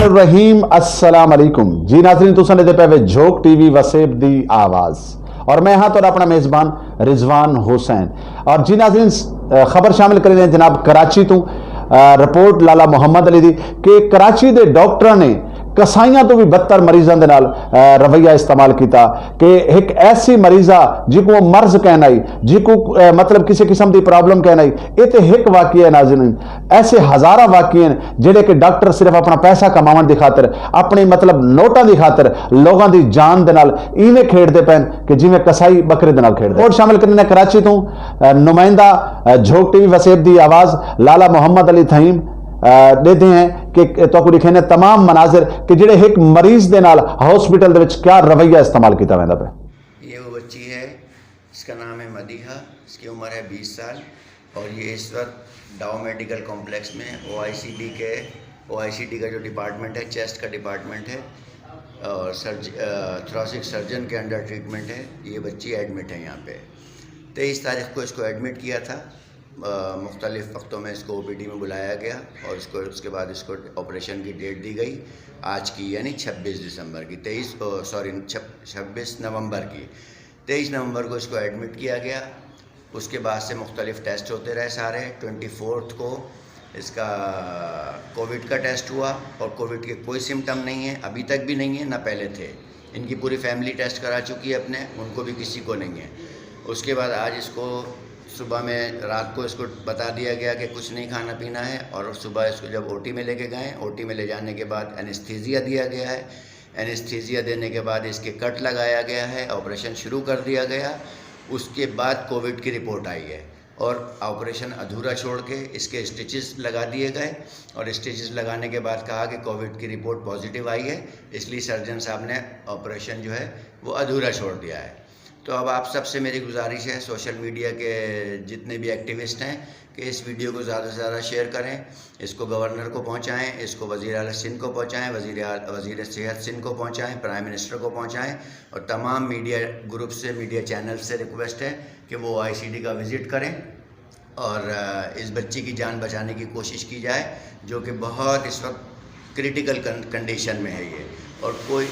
रहीम अस्सलाम अलैकुम जी नाज़रीन, तुसां दे पे झोक टीवी वसेब दी आवाज़ और मैं हाँ तो अपना मेज़बान रिजवान हुसैन। और जी नाज़रीन, खबर शामिल कर रहे हैं जनाब कराची तो रिपोर्ट लाला मुहम्मद अली दी कि कराची के डॉक्टर ने कसाइयां तो भी बदतर मरीजों के नाल रवैया इस्तेमाल किया कि एक ऐसी मरीजा जिको मर्ज कहना आई, जिको मतलब किसी किस्म की प्रॉब्लम कहना आई, ये तो एक वाकया है नाज़रीन। ऐसे हज़ारा वाकये हैं जेडे कि डॉक्टर सिर्फ अपना पैसा कमावन की खातर, अपनी मतलब नोटा की खातर लोगों की जान के नाल इवें खेडते पैन कि जिमें कसाई बकरे के नाल खेडते। और शामिल करने कराची तो नुमाइंदा झोक टीवी वसेब की आवाज़ लाला मुहम्मद अली थईम देते हैं कि तो लिखे ने तमाम मनाजिर कि जेडे एक मरीज के नाल हॉस्पिटल दे क्या रवैया इस्तेमाल किया वैंदा पे। ये वो बच्ची है, इसका नाम है मदीहा, इसकी उम्र है 20 साल और ये इस वक्त डाउ मेडिकल कॉम्प्लेक्स में ओआईसीडी का जो डिपार्टमेंट है, चेस्ट का डिपार्टमेंट है और थोरेसिक सर्जन के अंडर ट्रीटमेंट है। ये बच्ची एडमिट है यहाँ पे। 23 तारीख को इसको एडमिट किया था। मुख्तलिफ़ वक्तों में इसको ओपीडी में बुलाया गया और उसके बाद इसको ऑपरेशन की डेट दी गई आज की, यानी 26 नवंबर की। 23 नवंबर को इसको एडमिट किया गया। उसके बाद से मुख्तलिफ़ टेस्ट होते रहे सारे। 24 को इसका कोविड का टेस्ट हुआ और कोविड के कोई सिम्टम नहीं है, अभी तक भी नहीं है, ना पहले थे। इनकी पूरी फैमिली टेस्ट करा चुकी है अपने, उनको भी किसी को नहीं है। उसके बाद आज इसको सुबह में, रात को इसको बता दिया गया कि कुछ नहीं खाना पीना है और सुबह इसको जब ओटी में लेके गए, ओटी में ले जाने के बाद एनेस्थीसिया दिया गया है। एनेस्थीसिया देने के बाद इसके कट लगाया गया है, ऑपरेशन शुरू कर दिया गया। उसके बाद कोविड की रिपोर्ट आई है और ऑपरेशन अधूरा छोड़ के इसके स्टिचेस लगा दिए गए और स्टिचेस लगाने के बाद कहा कि कोविड की रिपोर्ट पॉजिटिव आई है, इसलिए सर्जन साहब ने ऑपरेशन जो है वो अधूरा छोड़ दिया है। तो अब आप सबसे मेरी गुजारिश है, सोशल मीडिया के जितने भी एक्टिविस्ट हैं, कि इस वीडियो को ज़्यादा से ज़्यादा शेयर करें, इसको गवर्नर को पहुंचाएं, इसको वज़ीर आला सिंध को पहुंचाएं, वज़ीर सेहत सिंध को पहुंचाएं, प्राइम मिनिस्टर को पहुंचाएं और तमाम मीडिया ग्रुप से, मीडिया चैनल से रिक्वेस्ट है कि वो ओआईसीडी का विज़िट करें और इस बच्ची की जान बचाने की कोशिश की जाए, जो कि बहुत इस वक्त क्रिटिकल कंडीशन में है ये। और कोई